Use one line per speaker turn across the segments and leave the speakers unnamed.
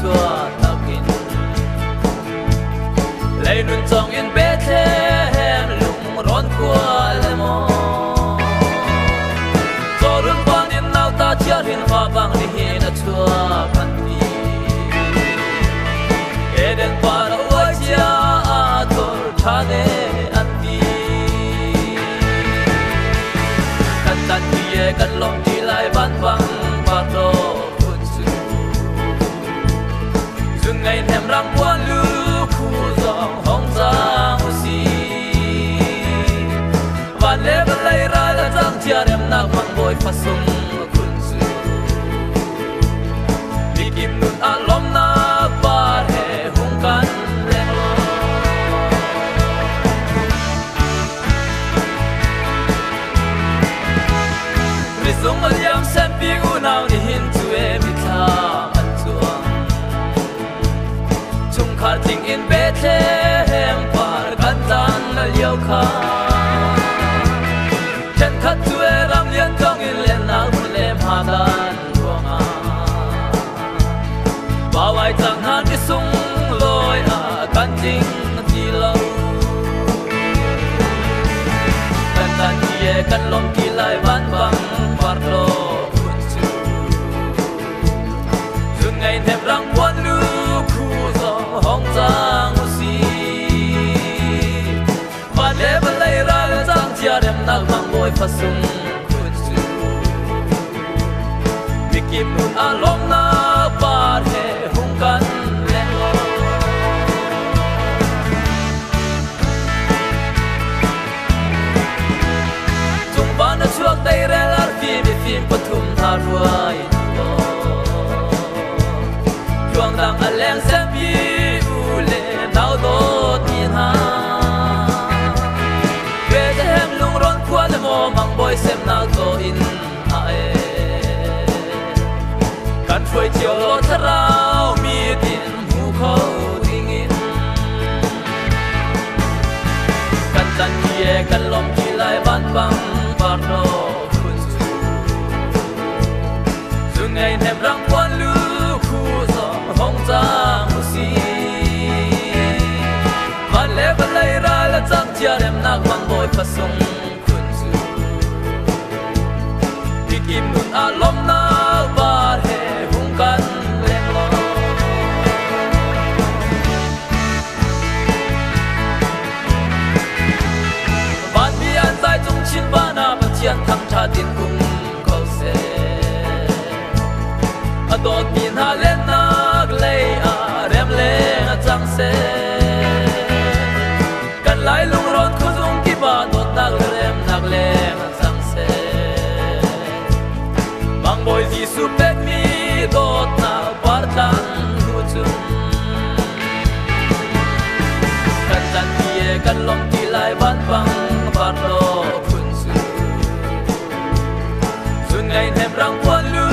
chua takin lấy nun trong yên Bethlehem lung ron qua lemo cho run quan yên nào ta chia hin hoa bang đi hin chua panti eden para wajia ator thane anti kan tan tie kan lom ti lai ban bang patro ngày thèm răng quan lưu khu dòng hong giang si và lẽ vẫn lấy ra là giang chia đem nạc mang bồi phát sung kun su đi kim nun a lom na ba he hung kan leng lo ri sung al yam sem pi u nau ni hin tu e mi tha khát tình in Bethlehem par kan tan na liao kha chen khát tuê ram liên trong in lên na lem ha gan buanga bao ai chẳng han đi sung loi a kan ting ti lo kan tan tie kan lom ti lai van bang par lo kun su zun ngày thêm răng quan lu hong giang si và để vẫn lấy ra giang chia đem nạc mang bồi phát sung kun su vì kim nun a lom na ba he hung kan leng lo tung ba na chuak dai re lar fi bi phim pathum tha ruai chuang dang a leng sem pi nào đó tin ha về thế em lung ron qua le mo mang boy xem nào to in ai kan phơi chiều lo thao mi tin mu khâu ding in kan tan ye kan lom ti lai ban bang par no kun su zu ngày nem rang quan lu khu zo hong giang si vẫn lấy ra là chắc chia đem nạc mang bồi phát sung kun su đi kim nun a lom na ba he hung kan leng lo ban mi an sai chung chin ba na ba chian thang tha tin kum ko se a dot min ha len nak lei a rem le a chang se lai lung ron khu dung ki ba dot nak lem sang se mang boy Giêsu pek mi dot na par tan hu chung kan tan tie kan lom ti lai ban bang par lo kun su sun ngày thêm rang quan lu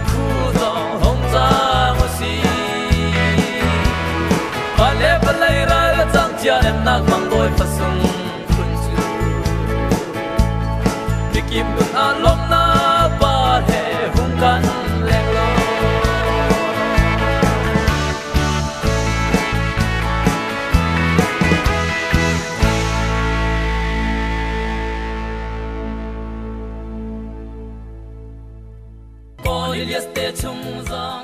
khu dòng hong giang si và lẽ vẫn lấy ra là giang chia em nạc mang bồi phát sung kun su đi kim nun a lom na ba he hung kan leng lo Cornelius te chung za